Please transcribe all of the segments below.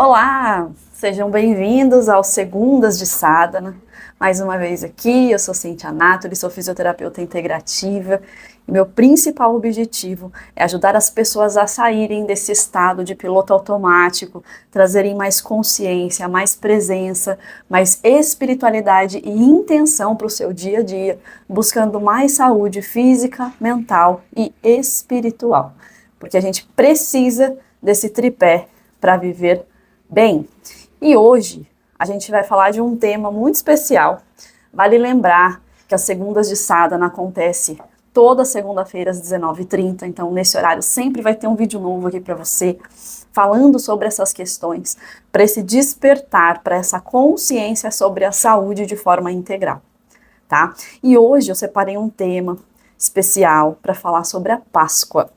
Olá, sejam bem-vindos ao Segundas de Sadhana. Mais uma vez aqui, eu sou Cíntia Natoli, sou fisioterapeuta integrativa e meu principal objetivo é ajudar as pessoas a saírem desse estado de piloto automático, trazerem mais consciência, mais presença, mais espiritualidade e intenção para o seu dia a dia, buscando mais saúde física, mental e espiritual. Porque a gente precisa desse tripé para viver bem. E hoje a gente vai falar de um tema muito especial. Vale lembrar que as segundas de sadhana acontece toda segunda-feira às 19h30, então nesse horário sempre vai ter um vídeo novo aqui para você, falando sobre essas questões, para esse despertar, para essa consciência sobre a saúde de forma integral, tá? E hoje eu separei um tema especial para falar sobre a Páscoa.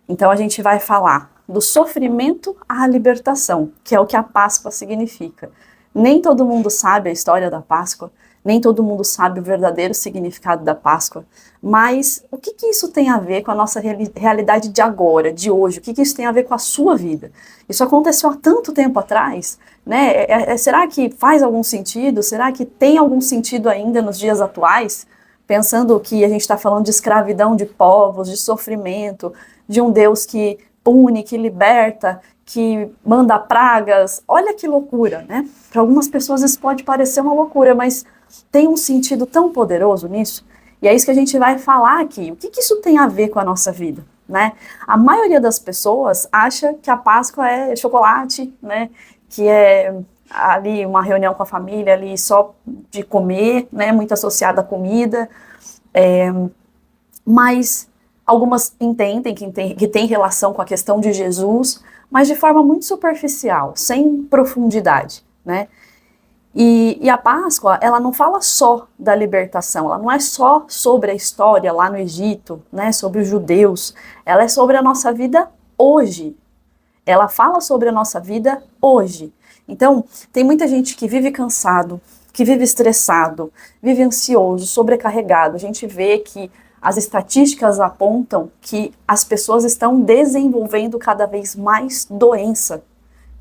Então a gente vai falar do sofrimento à libertação, que é o que a Páscoa significa. Nem todo mundo sabe a história da Páscoa, nem todo mundo sabe o verdadeiro significado da Páscoa, mas o que isso tem a ver com a nossa realidade de agora, de hoje? O que isso tem a ver com a sua vida? Isso aconteceu há tanto tempo atrás, né? Será que faz algum sentido? Será que tem algum sentido ainda nos dias atuais? Pensando que a gente está falando de escravidão de povos, de sofrimento, de um Deus que pune, que liberta, que manda pragas. Olha que loucura, né? Para algumas pessoas isso pode parecer uma loucura, mas tem um sentido tão poderoso nisso. E é isso que a gente vai falar aqui. O que isso tem a ver com a nossa vida, né? A maioria das pessoas acha que a Páscoa é chocolate, né? Que é ali uma reunião com a família ali só de comer, né? Muito associada à comida. Mas algumas entendem que tem relação com a questão de Jesus, mas de forma muito superficial, sem profundidade, né? E a Páscoa, ela não fala só da libertação, ela não é só sobre a história lá no Egito, né, sobre os judeus, ela é sobre a nossa vida hoje. Ela fala sobre a nossa vida hoje. Então, tem muita gente que vive cansado, que vive estressado, vive ansioso, sobrecarregado. A gente vê que as estatísticas apontam que as pessoas estão desenvolvendo cada vez mais doença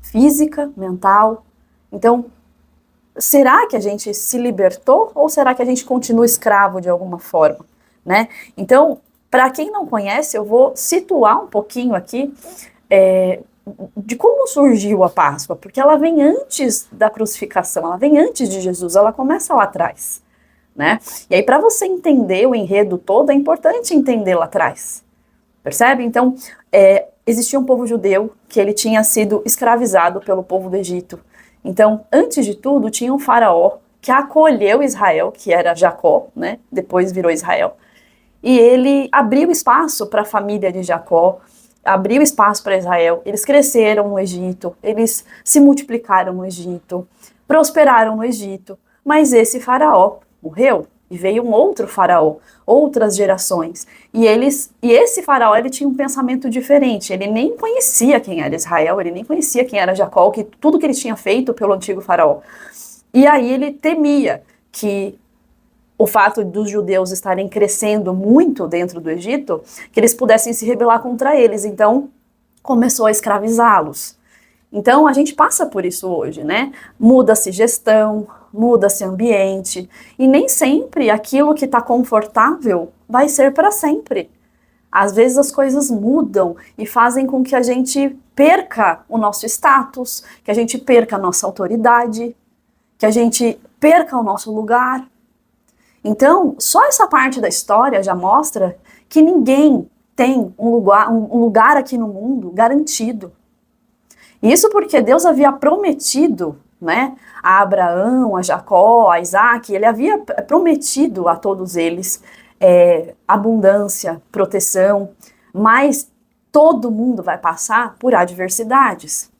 física, mental. Então, será que a gente se libertou ou será que a gente continua escravo de alguma forma, né? Então, para quem não conhece, eu vou situar um pouquinho aqui de como surgiu a Páscoa, porque ela vem antes da crucificação, ela vem antes de Jesus, ela começa lá atrás, né? E aí, para você entender o enredo todo, é importante entender lá atrás, percebe? Então, existia um povo judeu que ele tinha sido escravizado pelo povo do Egito. Então, antes de tudo, tinha um faraó que acolheu Israel, que era Jacó, né? Depois virou Israel. E ele abriu espaço para a família de Jacó, abriu espaço para Israel. Eles cresceram no Egito, eles se multiplicaram no Egito, prosperaram no Egito. Mas esse faraó morreu e veio um outro faraó, outras gerações. E esse faraó, ele tinha um pensamento diferente. Ele nem conhecia quem era Israel, ele nem conhecia quem era Jacó, tudo que ele tinha feito pelo antigo faraó. E aí ele temia que o fato dos judeus estarem crescendo muito dentro do Egito, que eles pudessem se rebelar contra eles. Então, começou a escravizá-los. Então, a gente passa por isso hoje, né? Muda-se gestão, muda-se ambiente, e nem sempre aquilo que está confortável vai ser para sempre. Às vezes as coisas mudam e fazem com que a gente perca o nosso status, que a gente perca a nossa autoridade, que a gente perca o nosso lugar. Então, só essa parte da história já mostra que ninguém tem um lugar aqui no mundo garantido. Isso porque Deus havia prometido, né, a Abraão, a Jacó, a Isaac, ele havia prometido a todos eles abundância, proteção, mas todo mundo vai passar por adversidades.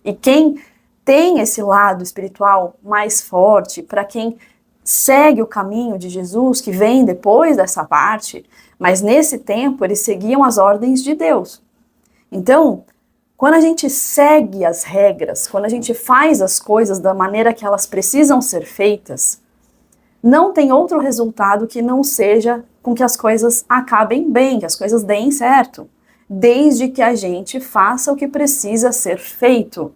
E quem tem esse lado espiritual mais forte, para quem segue o caminho de Jesus, que vem depois dessa parte, mas nesse tempo eles seguiam as ordens de Deus. Então, quando a gente segue as regras, quando a gente faz as coisas da maneira que elas precisam ser feitas, não tem outro resultado que não seja com que as coisas acabem bem, que as coisas deem certo, desde que a gente faça o que precisa ser feito.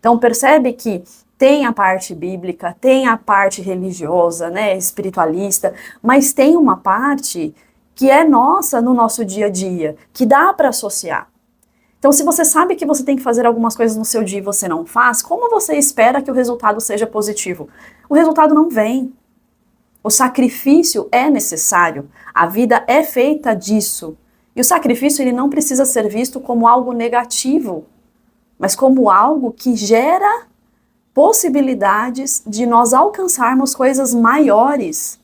Então percebe que tem a parte bíblica, tem a parte religiosa, né, espiritualista, mas tem uma parte que é nossa no nosso dia a dia, que dá para associar. Então, se você sabe que você tem que fazer algumas coisas no seu dia e você não faz, como você espera que o resultado seja positivo? O resultado não vem. O sacrifício é necessário. A vida é feita disso. E o sacrifício ele não precisa ser visto como algo negativo, mas como algo que gera possibilidades de nós alcançarmos coisas maiores.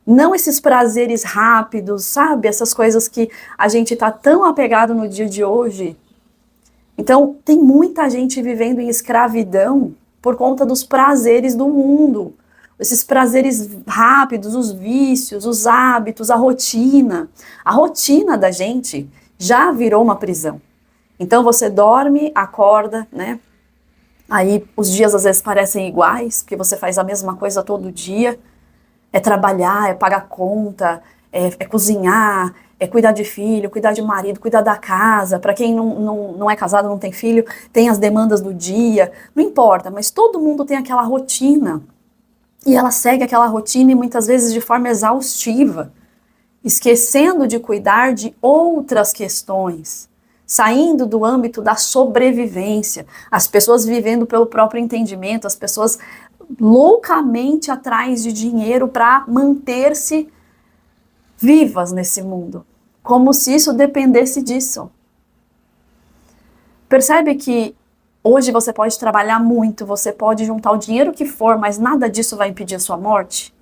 Não esses prazeres rápidos, sabe? Essas coisas que a gente está tão apegado no dia de hoje. Então, tem muita gente vivendo em escravidão por conta dos prazeres do mundo. Esses prazeres rápidos, os vícios, os hábitos, a rotina. A rotina da gente já virou uma prisão. Então, você dorme, acorda, né? Aí os dias às vezes parecem iguais, porque você faz a mesma coisa todo dia. É trabalhar, é pagar conta, é cozinhar, é cuidar de filho, cuidar de marido, cuidar da casa. Para quem não é casado, não tem filho, tem as demandas do dia. Não importa, mas todo mundo tem aquela rotina. E ela segue aquela rotina e muitas vezes de forma exaustiva, esquecendo de cuidar de outras questões. Saindo do âmbito da sobrevivência, as pessoas vivendo pelo próprio entendimento, as pessoas loucamente atrás de dinheiro para manter-se vivas nesse mundo, como se isso dependesse disso. Percebe que hoje você pode trabalhar muito, você pode juntar o dinheiro que for, mas nada disso vai impedir a sua morte?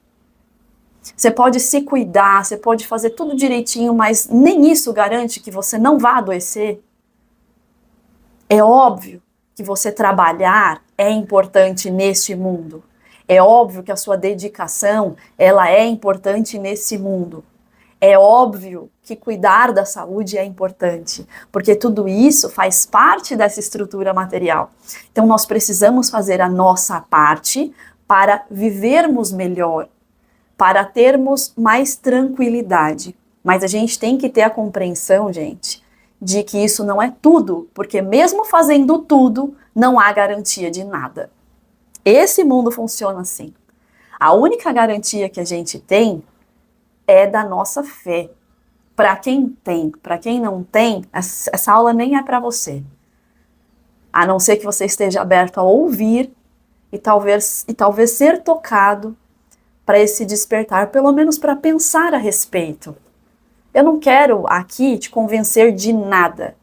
Você pode se cuidar, você pode fazer tudo direitinho, mas nem isso garante que você não vá adoecer. É óbvio que você trabalhar é importante neste mundo. É óbvio que a sua dedicação, ela é importante nesse mundo. É óbvio que cuidar da saúde é importante, porque tudo isso faz parte dessa estrutura material. Então nós precisamos fazer a nossa parte para vivermos melhor, para termos mais tranquilidade. Mas a gente tem que ter a compreensão, gente, de que isso não é tudo, porque mesmo fazendo tudo, não há garantia de nada. Esse mundo funciona assim. A única garantia que a gente tem é da nossa fé. Para quem tem, para quem não tem, essa aula nem é para você. A não ser que você esteja aberto a ouvir e talvez ser tocado para esse despertar, pelo menos para pensar a respeito. Eu não quero aqui te convencer de nada.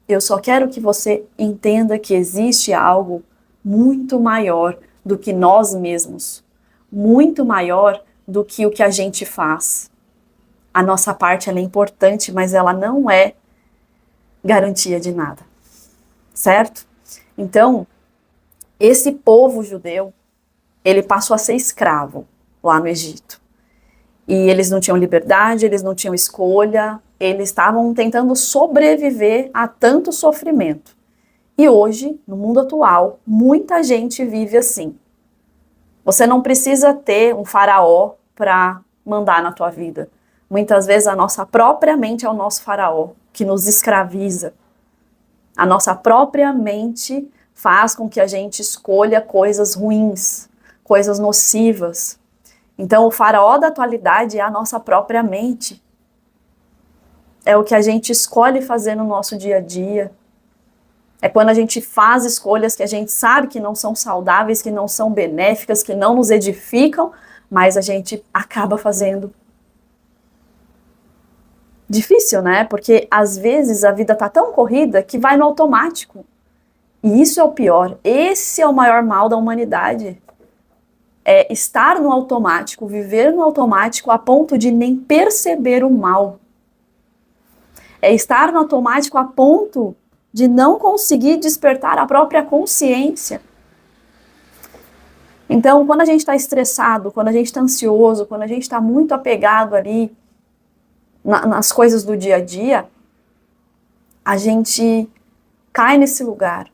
Eu só quero que você entenda que existe algo muito maior do que nós mesmos, muito maior do que o que a gente faz. A nossa parte ela é importante, mas ela não é garantia de nada, certo? Então, esse povo judeu, ele passou a ser escravo lá no Egito. E eles não tinham liberdade, eles não tinham escolha, eles estavam tentando sobreviver a tanto sofrimento. E hoje, no mundo atual, muita gente vive assim. Você não precisa ter um faraó para mandar na tua vida. Muitas vezes a nossa própria mente é o nosso faraó, que nos escraviza. A nossa própria mente faz com que a gente escolha coisas ruins, coisas nocivas. Então o faraó da atualidade é a nossa própria mente. É o que a gente escolhe fazer no nosso dia a dia. É quando a gente faz escolhas que a gente sabe que não são saudáveis, que não são benéficas, que não nos edificam, mas a gente acaba fazendo. Difícil, né? Porque às vezes a vida tá tão corrida que vai no automático. E isso é o pior. Esse é o maior mal da humanidade. É estar no automático, viver no automático a ponto de nem perceber o mal. É estar no automático a ponto de não conseguir despertar a própria consciência. Então, quando a gente está estressado, quando a gente está ansioso, quando a gente está muito apegado ali nas coisas do dia a dia, a gente cai nesse lugar.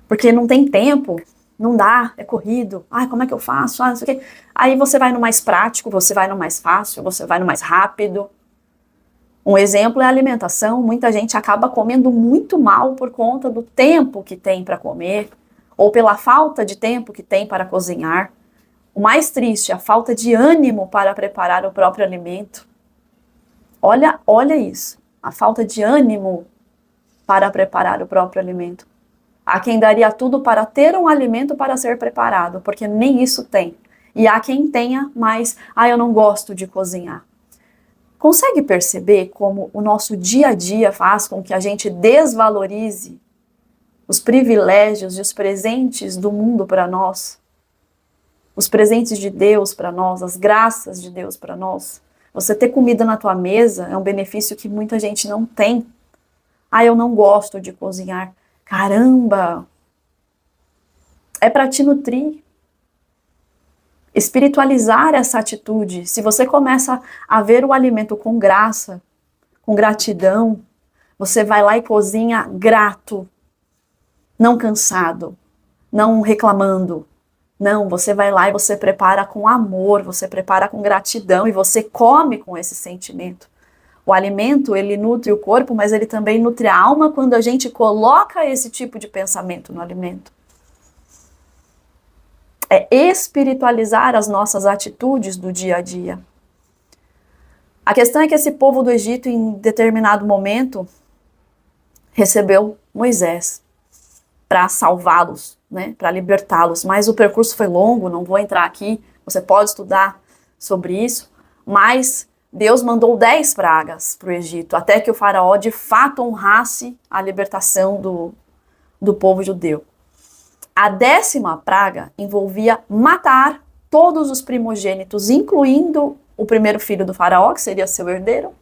Porque não tem tempo, não dá, é corrido. Ai, como é que eu faço? Não sei o quê. Aí você vai no mais prático, você vai no mais fácil, você vai no mais rápido. Um exemplo é a alimentação. Muita gente acaba comendo muito mal por conta do tempo que tem para comer, ou pela falta de tempo que tem para cozinhar. O mais triste, a falta de ânimo para preparar o próprio alimento. Olha isso, a falta de ânimo para preparar o próprio alimento. Há quem daria tudo para ter um alimento para ser preparado, porque nem isso tem. E há quem tenha, mas, eu não gosto de cozinhar. Consegue perceber como o nosso dia a dia faz com que a gente desvalorize os privilégios e os presentes do mundo para nós? Os presentes de Deus para nós, as graças de Deus para nós? Você ter comida na tua mesa é um benefício que muita gente não tem. Eu não gosto de cozinhar. Caramba! É para te nutrir. Espiritualizar essa atitude. Se você começa a ver o alimento com graça, com gratidão, você vai lá e cozinha grato, não cansado, não reclamando. Não, você vai lá e você prepara com amor, você prepara com gratidão e você come com esse sentimento. O alimento, ele nutre o corpo, mas ele também nutre a alma quando a gente coloca esse tipo de pensamento no alimento. É espiritualizar as nossas atitudes do dia a dia. A questão é que esse povo do Egito, em determinado momento, recebeu Moisés para salvá-los, né, para libertá-los. Mas o percurso foi longo, não vou entrar aqui, você pode estudar sobre isso, mas Deus mandou 10 pragas para o Egito, até que o faraó de fato honrasse a libertação do povo judeu. A 10ª praga envolvia matar todos os primogênitos, incluindo o primeiro filho do faraó, que seria seu herdeiro,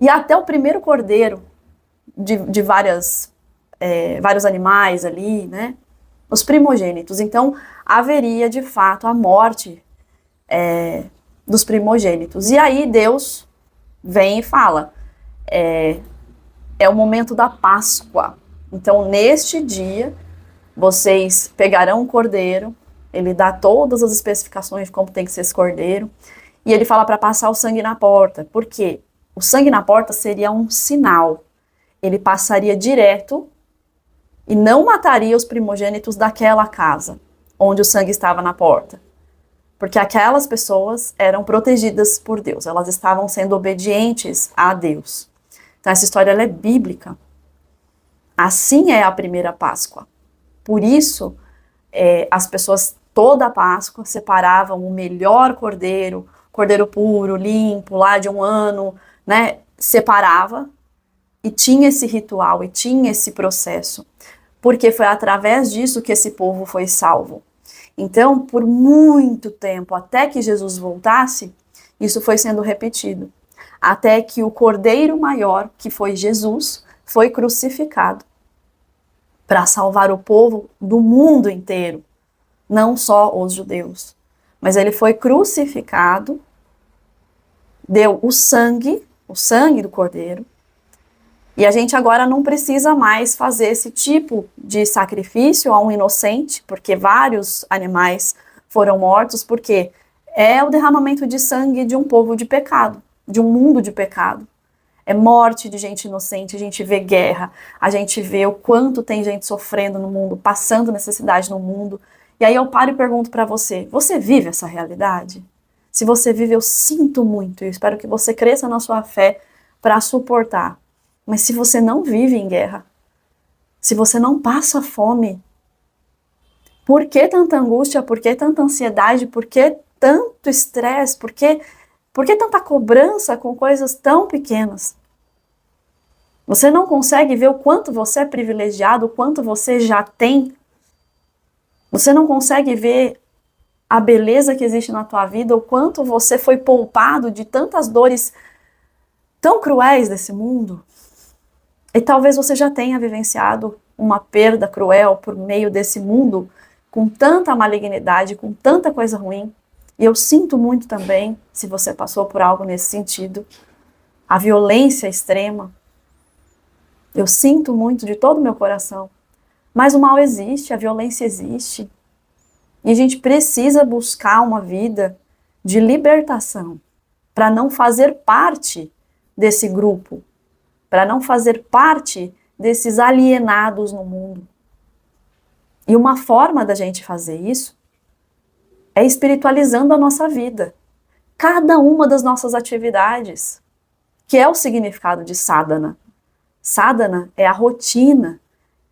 e até o primeiro cordeiro de vários animais ali, né? Os primogênitos. Então, haveria de fato a morte dos primogênitos. E aí Deus vem e fala, é o momento da Páscoa. Então, neste dia, vocês pegarão um cordeiro, ele dá todas as especificações de como tem que ser esse cordeiro, e ele fala para passar o sangue na porta. Por quê? O sangue na porta seria um sinal. Ele passaria direto e não mataria os primogênitos daquela casa, onde o sangue estava na porta. Porque aquelas pessoas eram protegidas por Deus, elas estavam sendo obedientes a Deus. Então essa história ela é bíblica. Assim é a primeira Páscoa. Por isso, as pessoas, toda a Páscoa, separavam o melhor cordeiro puro, limpo, lá de 1 ano, né? Separava e tinha esse ritual, e tinha esse processo. Porque foi através disso que esse povo foi salvo. Então, por muito tempo, até que Jesus voltasse, isso foi sendo repetido. Até que o Cordeiro Maior, que foi Jesus, foi crucificado para salvar o povo do mundo inteiro, não só os judeus. Mas ele foi crucificado, deu o sangue do Cordeiro, e a gente agora não precisa mais fazer esse tipo de sacrifício a um inocente, porque vários animais foram mortos, porque é o derramamento de sangue de um povo de pecado, de um mundo de pecado. É morte de gente inocente, a gente vê guerra, a gente vê o quanto tem gente sofrendo no mundo, passando necessidade no mundo. E aí eu paro e pergunto para você, você vive essa realidade? Se você vive, eu sinto muito, eu espero que você cresça na sua fé para suportar. Mas se você não vive em guerra, se você não passa fome, por que tanta angústia, por que tanta ansiedade, por que tanto estresse, por que tanta cobrança com coisas tão pequenas? Você não consegue ver o quanto você é privilegiado, o quanto você já tem? Você não consegue ver a beleza que existe na tua vida, o quanto você foi poupado de tantas dores tão cruéis desse mundo? E talvez você já tenha vivenciado uma perda cruel por meio desse mundo, com tanta malignidade, com tanta coisa ruim. E eu sinto muito também, se você passou por algo nesse sentido, a violência extrema. Eu sinto muito de todo o meu coração. Mas o mal existe, a violência existe. E a gente precisa buscar uma vida de libertação, para não fazer parte desse grupo, para não fazer parte desses alienados no mundo. E uma forma da gente fazer isso é espiritualizando a nossa vida. Cada uma das nossas atividades, que é o significado de sadhana. Sadhana é a rotina,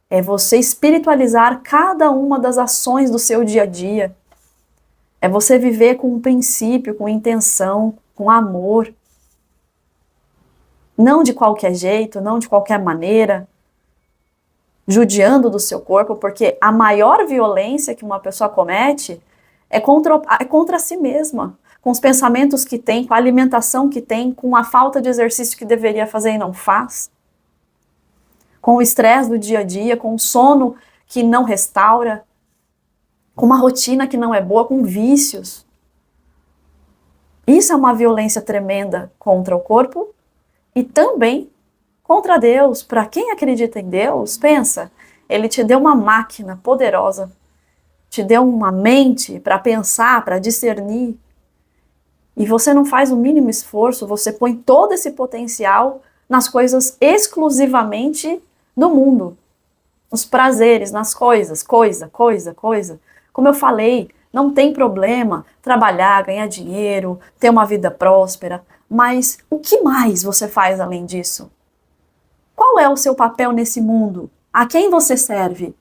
é você espiritualizar cada uma das ações do seu dia a dia. É você viver com um princípio, com intenção, com amor. Não de qualquer jeito, não de qualquer maneira, judiando do seu corpo, porque a maior violência que uma pessoa comete é contra si mesma, com os pensamentos que tem, com a alimentação que tem, com a falta de exercício que deveria fazer e não faz, com o estresse do dia a dia, com o sono que não restaura, com uma rotina que não é boa, com vícios. Isso é uma violência tremenda contra o corpo e também contra Deus. Para quem acredita em Deus, pensa, Ele te deu uma máquina poderosa, te deu uma mente para pensar, para discernir, e você não faz o mínimo esforço, você põe todo esse potencial nas coisas exclusivamente do mundo, nos prazeres, nas coisas, coisa. Como eu falei, não tem problema trabalhar, ganhar dinheiro, ter uma vida próspera, mas o que mais você faz além disso? Qual é o seu papel nesse mundo? A quem você serve?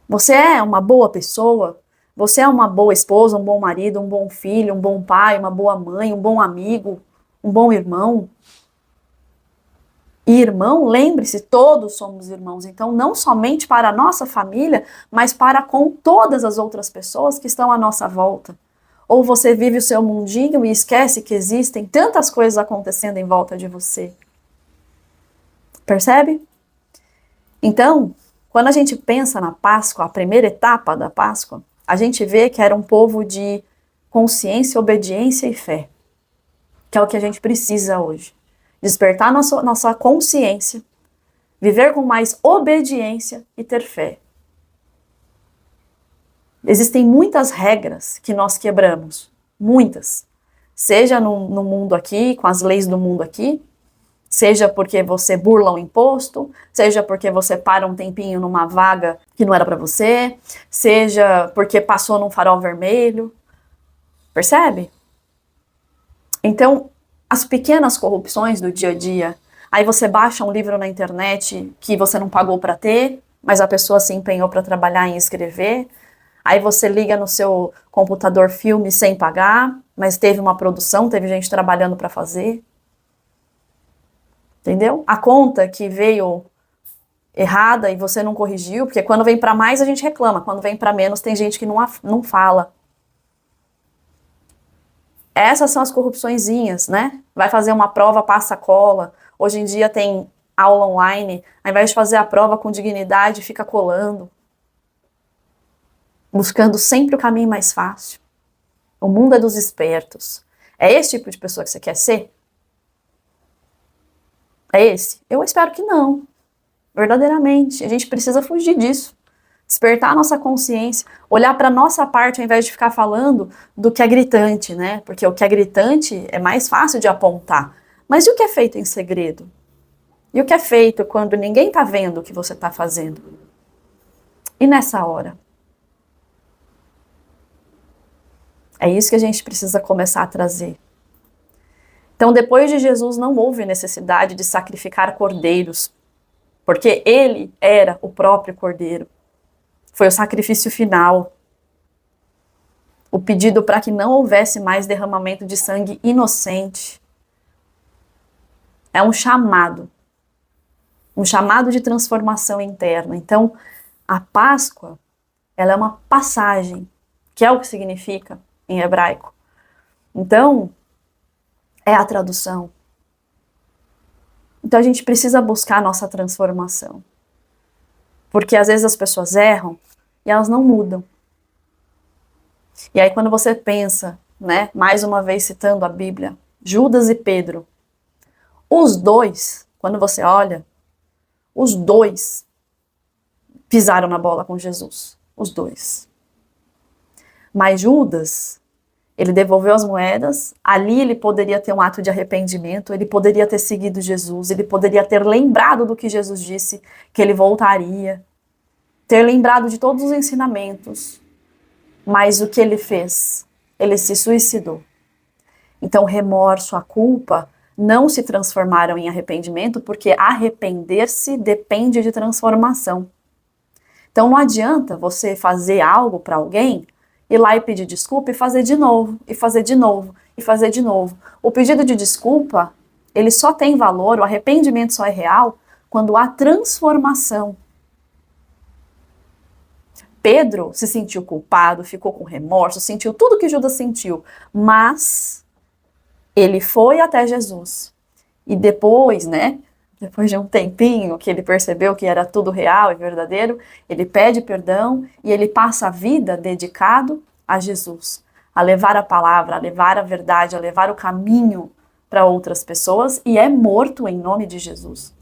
Você é uma boa pessoa? Você é uma boa esposa, um bom marido, um bom filho, um bom pai, uma boa mãe, um bom amigo, um bom irmão? E irmão, lembre-se, todos somos irmãos. Então, não somente para a nossa família, mas para com todas as outras pessoas que estão à nossa volta. Ou você vive o seu mundinho e esquece que existem tantas coisas acontecendo em volta de você. Percebe? Então, quando a gente pensa na Páscoa, a primeira etapa da Páscoa, a gente vê que era um povo de consciência, obediência e fé, que é o que a gente precisa hoje. Despertar nossa consciência, viver com mais obediência e ter fé. Existem muitas regras que nós quebramos, muitas. Seja no mundo aqui, com as leis do mundo aqui, seja porque você burla um imposto, seja porque você para um tempinho numa vaga que não era para você, seja porque passou num farol vermelho. Percebe? Então, as pequenas corrupções do dia a dia, aí você baixa um livro na internet que você não pagou para ter, mas a pessoa se empenhou para trabalhar em escrever, aí você liga no seu computador filme sem pagar, mas teve uma produção, teve gente trabalhando para fazer. Entendeu? A conta que veio errada e você não corrigiu, porque quando vem para mais a gente reclama, quando vem para menos tem gente que não fala. Essas são as corrupçõezinhas, né? Vai fazer uma prova, passa cola. Hoje em dia tem aula online, ao invés de fazer a prova com dignidade, fica colando. Buscando sempre o caminho mais fácil. O mundo é dos espertos. É esse tipo de pessoa que você quer ser? É esse? Eu espero que não. Verdadeiramente. A gente precisa fugir disso. Despertar a nossa consciência. Olhar para a nossa parte ao invés de ficar falando do que é gritante, né? Porque o que é gritante é mais fácil de apontar. Mas e o que é feito em segredo? E o que é feito quando ninguém está vendo o que você está fazendo? E nessa hora? É isso que a gente precisa começar a trazer. Então, depois de Jesus, não houve necessidade de sacrificar cordeiros, porque ele era o próprio cordeiro. Foi o sacrifício final. O pedido para que não houvesse mais derramamento de sangue inocente. É um chamado de transformação interna. Então, a Páscoa, ela é uma passagem, que é o que significa em hebraico. Então, é a tradução. Então a gente precisa buscar a nossa transformação. Porque às vezes as pessoas erram e elas não mudam. E aí quando você pensa, né, mais uma vez citando a Bíblia, Judas e Pedro, os dois, quando você olha, os dois pisaram na bola com Jesus. Os dois. Mas Judas, Ele devolveu as moedas, ali ele poderia ter um ato de arrependimento, ele poderia ter seguido Jesus, ele poderia ter lembrado do que Jesus disse, que ele voltaria, ter lembrado de todos os ensinamentos. Mas o que ele fez? Ele se suicidou. Então, o remorso, a culpa, não se transformaram em arrependimento, porque arrepender-se depende de transformação. Então, não adianta você fazer algo para alguém, ir lá e pedir desculpa e fazer de novo, e fazer de novo, e fazer de novo. O pedido de desculpa, ele só tem valor, o arrependimento só é real, quando há transformação. Pedro se sentiu culpado, ficou com remorso, sentiu tudo que Judas sentiu, mas ele foi até Jesus. E depois, depois de um tempinho que ele percebeu que era tudo real e verdadeiro, ele pede perdão e ele passa a vida dedicado a Jesus, a levar a palavra, a levar a verdade, a levar o caminho para outras pessoas, e é morto em nome de Jesus.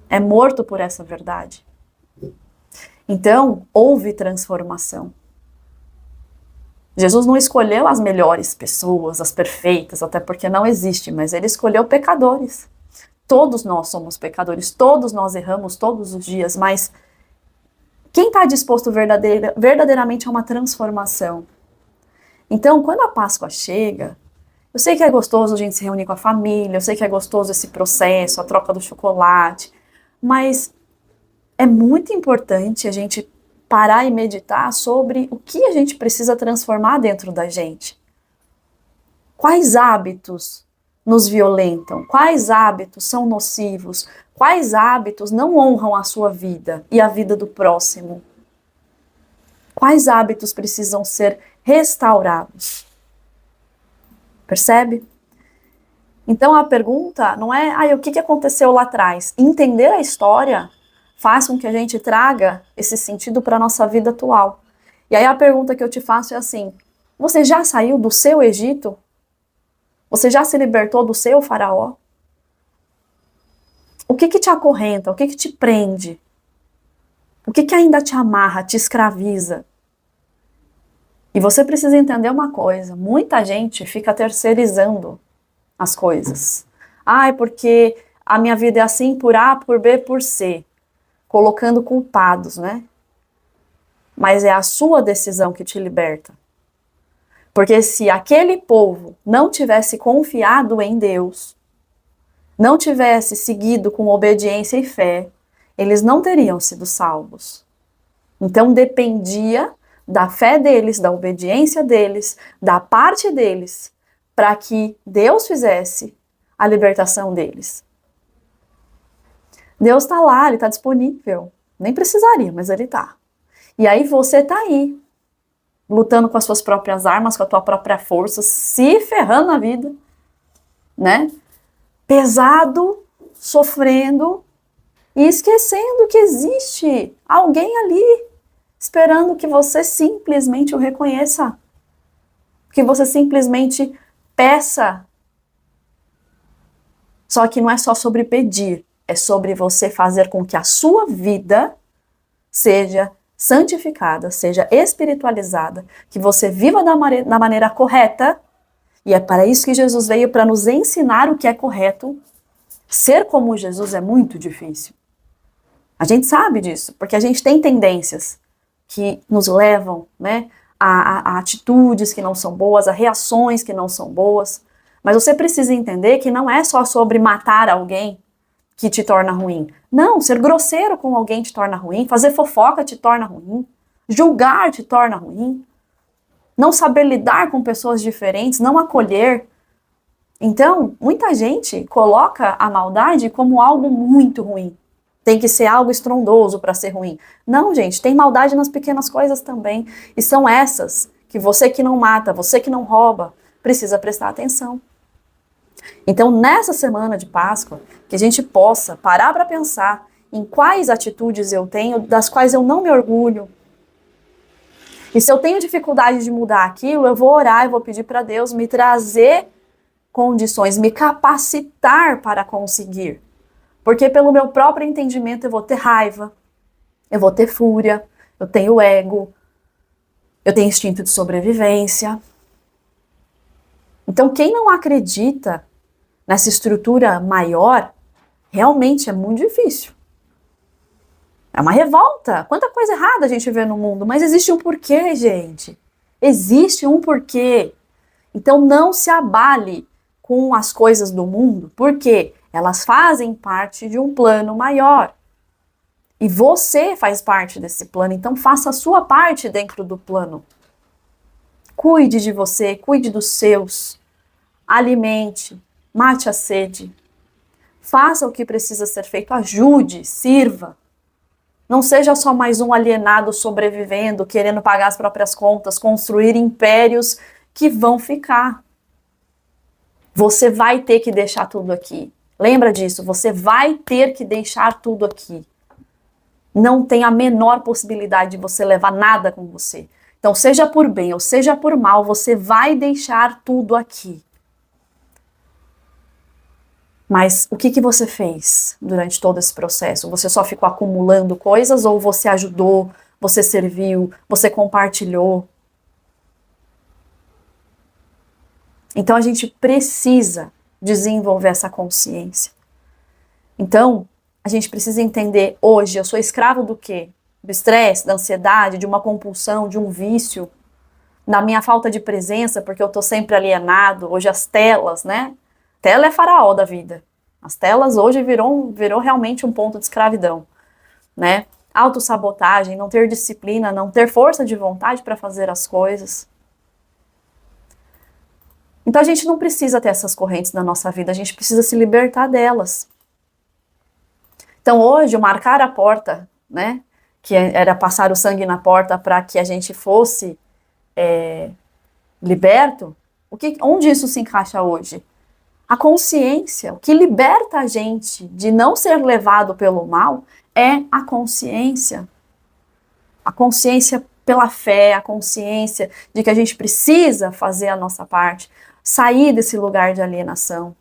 É morto por essa verdade. Então, houve transformação. Jesus não escolheu as melhores pessoas, as perfeitas, até porque não existe, mas ele escolheu pecadores. Todos nós somos pecadores, todos nós erramos todos os dias, mas quem está disposto verdadeiramente a uma transformação? Então, quando a Páscoa chega, eu sei que é gostoso a gente se reunir com a família, eu sei que é gostoso esse processo, a troca do chocolate, mas é muito importante a gente parar e meditar sobre o que a gente precisa transformar dentro da gente. Quais hábitos nos violentam? Quais hábitos são nocivos? Quais hábitos não honram a sua vida e a vida do próximo? Quais hábitos precisam ser restaurados? Percebe? Então a pergunta não é o que aconteceu lá atrás. Entender a história faz com que a gente traga esse sentido para a nossa vida atual. E aí a pergunta que eu te faço é assim: você já saiu do seu Egito? Você já se libertou do seu faraó? O que te acorrenta? O que te prende? O que ainda te amarra, te escraviza? E você precisa entender uma coisa: muita gente fica terceirizando as coisas. É porque a minha vida é assim por A, por B, por C. Colocando culpados, Mas é a sua decisão que te liberta. Porque se aquele povo não tivesse confiado em Deus, não tivesse seguido com obediência e fé, eles não teriam sido salvos. Então dependia da fé deles, da obediência deles, da parte deles, para que Deus fizesse a libertação deles. Deus está lá, Ele está disponível. Nem precisaria, mas Ele está. E aí você está aí, lutando com as suas próprias armas, com a tua própria força, se ferrando na vida, Pesado, sofrendo e esquecendo que existe alguém ali, esperando que você simplesmente o reconheça. Que você simplesmente peça. Só que não é só sobre pedir. É sobre você fazer com que a sua vida seja santificada, seja espiritualizada, que você viva da maneira correta, e é para isso que Jesus veio, para nos ensinar o que é correto. Ser como Jesus é muito difícil. A gente sabe disso, porque a gente tem tendências que nos levam, a atitudes que não são boas, a reações que não são boas, mas você precisa entender que não é só sobre matar alguém que te torna ruim. Não, ser grosseiro com alguém te torna ruim, fazer fofoca te torna ruim, julgar te torna ruim, não saber lidar com pessoas diferentes, não acolher. Então, muita gente coloca a maldade como algo muito ruim. Tem que ser algo estrondoso para ser ruim. Não, gente, tem maldade nas pequenas coisas também. E são essas que você que não mata, você que não rouba, precisa prestar atenção. Então, nessa semana de Páscoa, que a gente possa parar para pensar em quais atitudes eu tenho, das quais eu não me orgulho. E se eu tenho dificuldade de mudar aquilo, eu vou orar, eu vou pedir para Deus me trazer condições, me capacitar para conseguir. Porque pelo meu próprio entendimento eu vou ter raiva, eu vou ter fúria, eu tenho ego, eu tenho instinto de sobrevivência. Então, quem não acredita nessa estrutura maior, realmente é muito difícil. É uma revolta. Quanta coisa errada a gente vê no mundo, mas existe um porquê, gente. Existe um porquê. Então não se abale com as coisas do mundo, porque elas fazem parte de um plano maior. E você faz parte desse plano, então faça a sua parte dentro do plano. Cuide de você, cuide dos seus. Alimente, mate a sede. Faça o que precisa ser feito, ajude, sirva. Não seja só mais um alienado sobrevivendo, querendo pagar as próprias contas, construir impérios que vão ficar. Você vai ter que deixar tudo aqui. Lembra disso, você vai ter que deixar tudo aqui. Não tem a menor possibilidade de você levar nada com você. Então, seja por bem ou seja por mal, você vai deixar tudo aqui. Mas o que você fez durante todo esse processo? Você só ficou acumulando coisas ou você ajudou, você serviu, você compartilhou? Então a gente precisa desenvolver essa consciência. Então, a gente precisa entender hoje, eu sou escravo do quê? Do estresse, da ansiedade, de uma compulsão, de um vício, da minha falta de presença, porque eu tô sempre alienado. Hoje as telas, né? Tela é faraó da vida. As telas hoje virou realmente um ponto de escravidão, né? Autossabotagem, não ter disciplina, não ter força de vontade para fazer as coisas. Então a gente não precisa ter essas correntes na nossa vida, a gente precisa se libertar delas. Então hoje, o marcar a porta, né? Que era passar o sangue na porta para que a gente fosse liberto, onde isso se encaixa hoje? A consciência, o que liberta a gente de não ser levado pelo mal é a consciência. A consciência pela fé, a consciência de que a gente precisa fazer a nossa parte, sair desse lugar de alienação.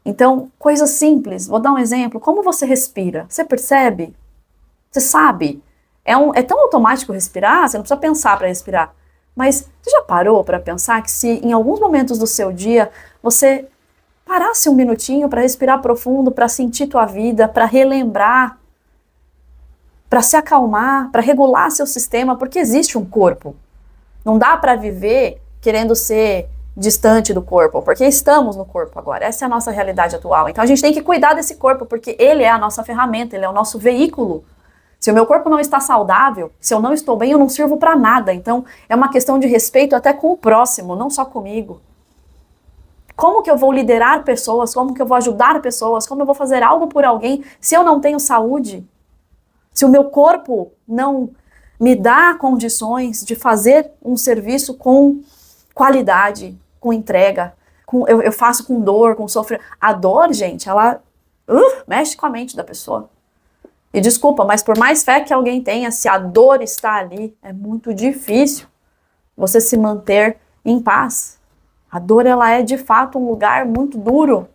Então, coisas simples, vou dar um exemplo, como você respira? Você percebe? Você sabe? É tão automático respirar, você não precisa pensar para respirar. Mas você já parou para pensar que se em alguns momentos do seu dia você parasse um minutinho para respirar profundo, para sentir tua vida, para relembrar, para se acalmar, para regular seu sistema, porque existe um corpo. Não dá para viver querendo ser distante do corpo, porque estamos no corpo agora. Essa é a nossa realidade atual. Então a gente tem que cuidar desse corpo, porque ele é a nossa ferramenta, ele é o nosso veículo. Se o meu corpo não está saudável, se eu não estou bem, eu não sirvo para nada. Então é uma questão de respeito até com o próximo, não só comigo. Como que eu vou liderar pessoas? Como que eu vou ajudar pessoas? Como eu vou fazer algo por alguém se eu não tenho saúde? Se o meu corpo não me dá condições de fazer um serviço com qualidade, com entrega, eu faço com dor, com sofrimento. A dor, gente, ela mexe com a mente da pessoa. E desculpa, mas por mais fé que alguém tenha, se a dor está ali, é muito difícil você se manter em paz. A dor, ela é de fato um lugar muito duro.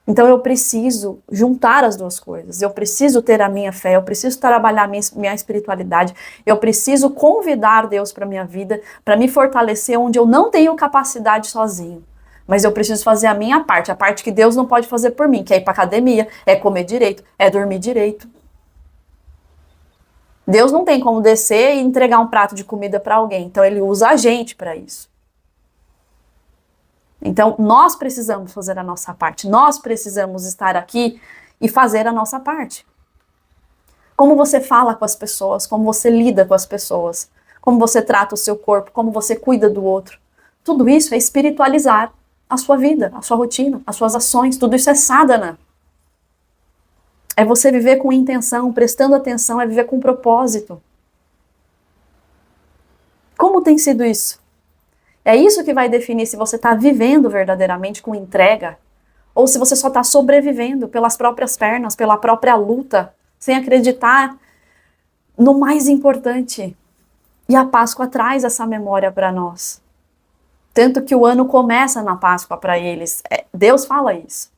Então eu preciso juntar as duas coisas. Eu preciso ter a minha fé, eu preciso trabalhar minha espiritualidade, eu preciso convidar Deus para minha vida, para me fortalecer onde eu não tenho capacidade sozinho. Mas eu preciso fazer a minha parte, a parte que Deus não pode fazer por mim, que é ir para academia, é comer direito, é dormir direito. Deus não tem como descer e entregar um prato de comida para alguém, então ele usa a gente para isso. Então, nós precisamos fazer a nossa parte, nós precisamos estar aqui e fazer a nossa parte. Como você fala com as pessoas, como você lida com as pessoas, como você trata o seu corpo, como você cuida do outro. Tudo isso é espiritualizar a sua vida, a sua rotina, as suas ações, tudo isso é sadhana. É você viver com intenção, prestando atenção, é viver com propósito. Como tem sido isso? É isso que vai definir se você está vivendo verdadeiramente com entrega ou se você só está sobrevivendo pelas próprias pernas, pela própria luta, sem acreditar no mais importante. E a Páscoa traz essa memória para nós. Tanto que o ano começa na Páscoa para eles. Deus fala isso.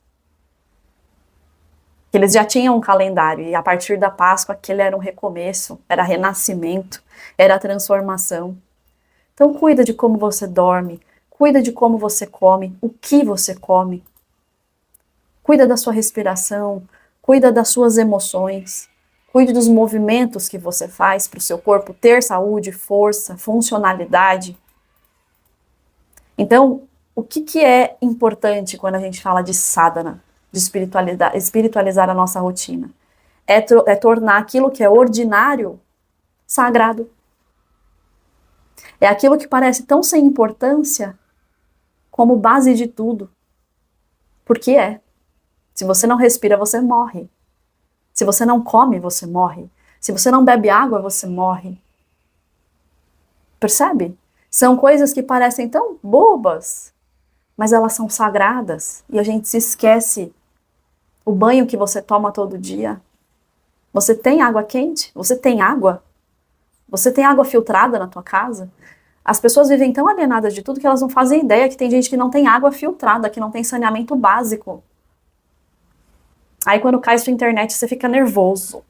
Que eles já tinham um calendário e a partir da Páscoa aquele era um recomeço, era renascimento, era transformação. Então cuida de como você dorme, Cuida de como você come, o que você come. Cuida da sua respiração, cuida das suas emoções, cuide dos movimentos que você faz para o seu corpo ter saúde, força, funcionalidade. Então, o que é importante quando a gente fala de sadhana, de espiritualizar a nossa rotina? É tornar aquilo que é ordinário sagrado. É aquilo que parece tão sem importância como base de tudo. Porque é. Se você não respira, você morre. Se você não come, você morre. Se você não bebe água, você morre. Percebe? São coisas que parecem tão bobas, mas elas são sagradas e a gente se esquece. O banho que você toma todo dia. Você tem água quente? Você tem água? Você tem água filtrada na tua casa? As pessoas vivem tão alienadas de tudo que elas não fazem ideia que tem gente que não tem água filtrada, que não tem saneamento básico. Aí quando cai sua internet, você fica nervoso.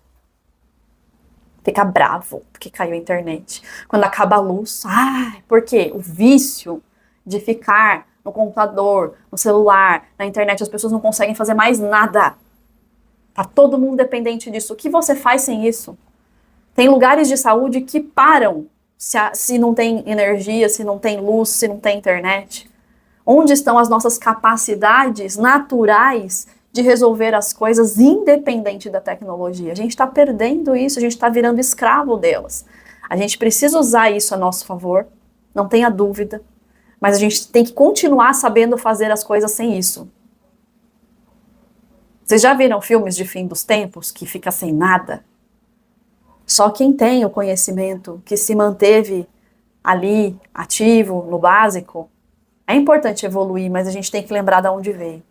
Fica bravo porque caiu a internet. Quando acaba a luz, por quê? O vício de ficar no computador, no celular, na internet, as pessoas não conseguem fazer mais nada. Tá todo mundo dependente disso. O que você faz sem isso? Tem lugares de saúde que param se não tem energia, se não tem luz, se não tem internet. Onde estão as nossas capacidades naturais de resolver as coisas independente da tecnologia? A gente está perdendo isso, a gente está virando escravo delas. A gente precisa usar isso a nosso favor, não tenha dúvida, mas a gente tem que continuar sabendo fazer as coisas sem isso. Vocês já viram filmes de fim dos tempos que fica sem nada? Só quem tem o conhecimento, que se manteve ali, ativo, no básico, é importante evoluir, mas a gente tem que lembrar de onde veio.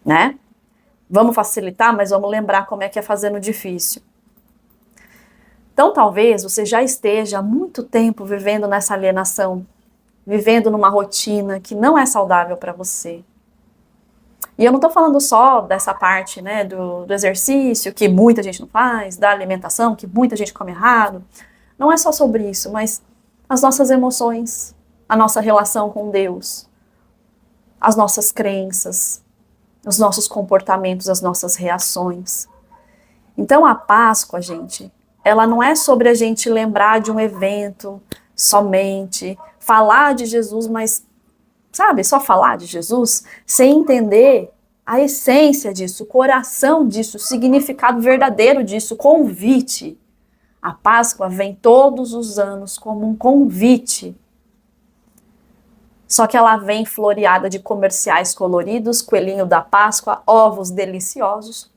Né? Vamos facilitar, mas vamos lembrar como é que é fazendo difícil. Então talvez você já esteja há muito tempo vivendo nessa alienação, vivendo numa rotina que não é saudável para você. E eu não estou falando só dessa parte, né, do exercício, que muita gente não faz, da alimentação, que muita gente come errado. Não é só sobre isso, mas as nossas emoções, a nossa relação com Deus, as nossas crenças, os nossos comportamentos, as nossas reações. Então a Páscoa, gente, ela não é sobre a gente lembrar de um evento somente, falar de Jesus, mas, sabe, só falar de Jesus, sem entender a essência disso, o coração disso, o significado verdadeiro disso, o convite. A Páscoa vem todos os anos como um convite. Só que ela vem floreada de comerciais coloridos, coelhinho da Páscoa, ovos deliciosos.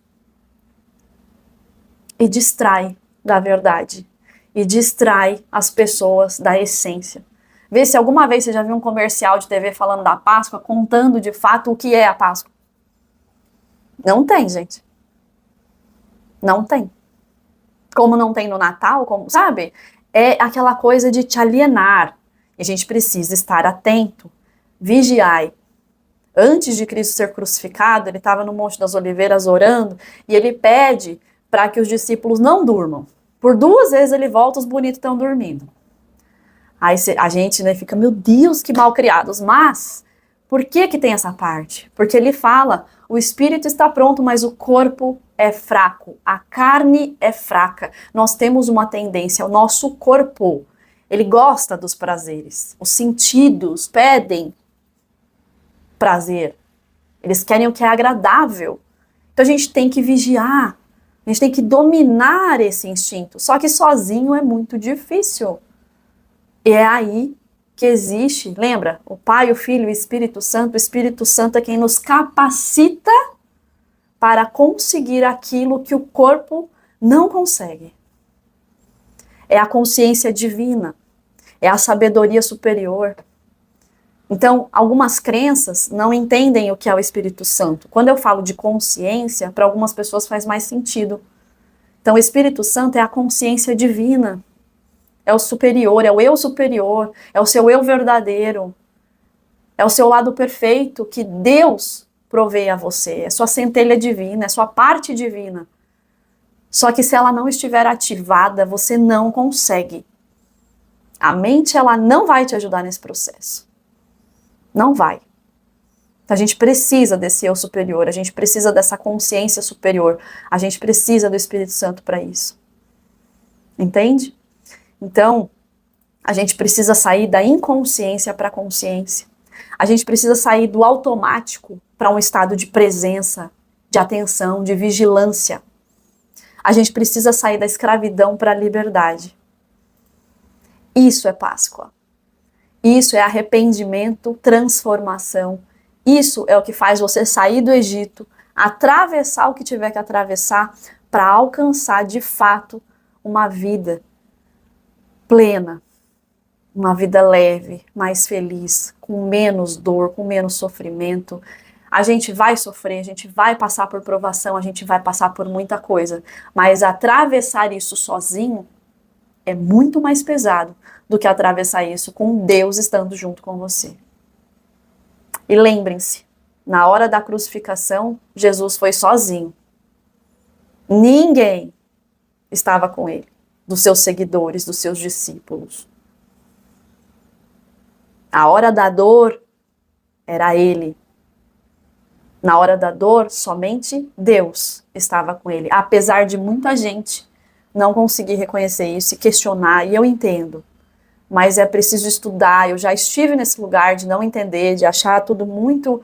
E distrai da verdade. E distrai as pessoas da essência. Vê se alguma vez você já viu um comercial de TV falando da Páscoa, contando de fato o que é a Páscoa. Não tem, gente. Não tem. Como não tem no Natal, como, sabe? É aquela coisa de te alienar. E a gente precisa estar atento. Vigiai. Antes de Cristo ser crucificado, ele estava no Monte das Oliveiras orando, e ele pede para que os discípulos não durmam. Por 2 vezes ele volta, os bonitos estão dormindo. Aí a gente, né, fica, meu Deus, que mal criados. Mas, por que tem essa parte? Porque ele fala, o espírito está pronto, mas o corpo é fraco. A carne é fraca. Nós temos uma tendência, o nosso corpo, ele gosta dos prazeres. Os sentidos pedem prazer. Eles querem o que é agradável. Então a gente tem que vigiar. A gente tem que dominar esse instinto. Só que sozinho é muito difícil. E é aí que existe, lembra? O Pai, o Filho e o Espírito Santo é quem nos capacita para conseguir aquilo que o corpo não consegue. É a consciência divina, é a sabedoria superior. Então, algumas crenças não entendem o que é o Espírito Santo. Quando eu falo de consciência, para algumas pessoas faz mais sentido. Então, o Espírito Santo é a consciência divina. É o superior, é o eu superior, é o seu eu verdadeiro, é o seu lado perfeito que Deus provê a você, é sua centelha divina, é sua parte divina. Só que se ela não estiver ativada, você não consegue A mente, ela não vai te ajudar nesse processo. Não vai. A gente precisa desse eu superior, a gente precisa dessa consciência superior, a gente precisa do Espírito Santo para isso. Entende? Então, a gente precisa sair da inconsciência para a consciência. A gente precisa sair do automático para um estado de presença, de atenção, de vigilância. A gente precisa sair da escravidão para a liberdade. Isso é Páscoa. Isso é arrependimento, transformação. Isso é o que faz você sair do Egito, atravessar o que tiver que atravessar para alcançar de fato uma vida plena, uma vida leve, mais feliz, com menos dor, com menos sofrimento. A gente vai sofrer, a gente vai passar por provação, a gente vai passar por muita coisa, mas atravessar isso sozinho é muito mais pesado do que atravessar isso com Deus estando junto com você. E lembrem-se, na hora da crucificação, Jesus foi sozinho. Ninguém estava com ele, dos seus seguidores, dos seus discípulos. A hora da dor era ele. Na hora da dor, somente Deus estava com ele, apesar de muita gente não conseguir reconhecer isso e questionar, e eu entendo. Mas é preciso estudar, eu já estive nesse lugar de não entender, de achar tudo muito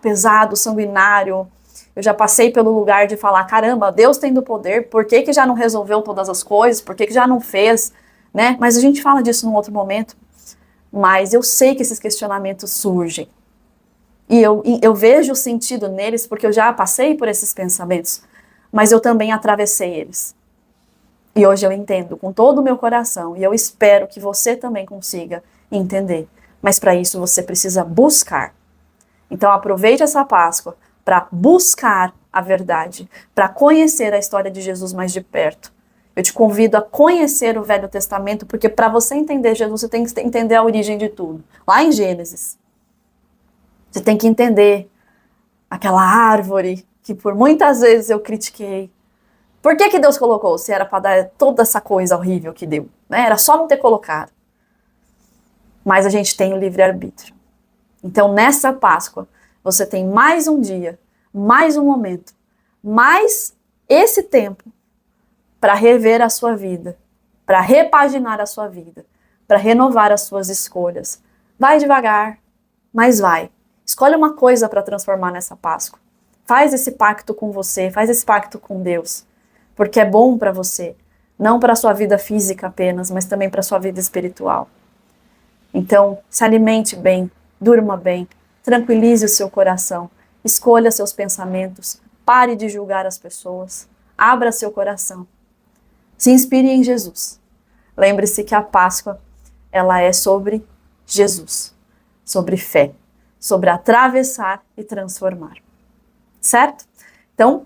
pesado, sanguinário. Eu já passei pelo lugar de falar, caramba, Deus tem do poder, por que que já não resolveu todas as coisas, por que que já não fez, né? Mas a gente fala disso num outro momento. Mas eu sei que esses questionamentos surgem. E eu vejo o sentido neles, porque eu já passei por esses pensamentos, mas eu também atravessei eles. E hoje eu entendo com todo o meu coração, e eu espero que você também consiga entender. Mas para isso você precisa buscar. Então aproveite essa Páscoa para buscar a verdade, para conhecer a história de Jesus mais de perto. Eu te convido a conhecer o Velho Testamento, porque para você entender Jesus, você tem que entender a origem de tudo. Lá em Gênesis, você tem que entender aquela árvore que por muitas vezes eu critiquei. Por que que Deus colocou, se era para dar toda essa coisa horrível que deu? Né? Era só não ter colocado. Mas a gente tem o livre-arbítrio. Então, nessa Páscoa, você tem mais um dia, mais um momento, mais esse tempo para rever a sua vida, para repaginar a sua vida, para renovar as suas escolhas. Vai devagar, mas vai. Escolhe uma coisa para transformar nessa Páscoa. Faz esse pacto com você, faz esse pacto com Deus. Porque é bom para você, não para a sua vida física apenas, mas também para a sua vida espiritual. Então, se alimente bem, durma bem, tranquilize o seu coração, escolha seus pensamentos, pare de julgar as pessoas, abra seu coração. Se inspire em Jesus. Lembre-se que a Páscoa, ela é sobre Jesus, sobre fé, sobre atravessar e transformar. Certo? Então,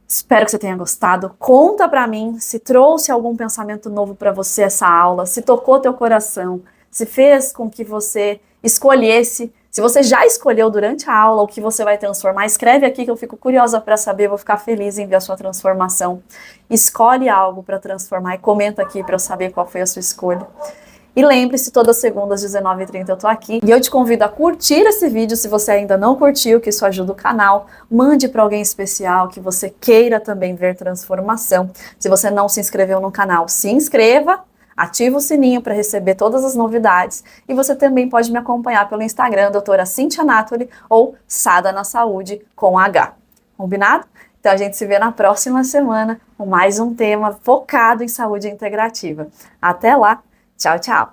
espero que você tenha gostado. Conta pra mim se trouxe algum pensamento novo para você essa aula, se tocou teu coração, se fez com que você escolhesse, se você já escolheu durante a aula o que você vai transformar, escreve aqui que eu fico curiosa para saber, vou ficar feliz em ver a sua transformação. Escolhe algo para transformar e comenta aqui para eu saber qual foi a sua escolha. E lembre-se, todas as segundas, 19h30, eu tô aqui. E eu te convido a curtir esse vídeo se você ainda não curtiu, que isso ajuda o canal. Mande para alguém especial que você queira também ver transformação. Se você não se inscreveu no canal, se inscreva, ativa o sininho para receber todas as novidades. E você também pode me acompanhar pelo Instagram, doutora Cíntia Natoli, ou Sada na Saúde, com H. Combinado? Então a gente se vê na próxima semana com mais um tema focado em saúde integrativa. Até lá! Tchau, tchau!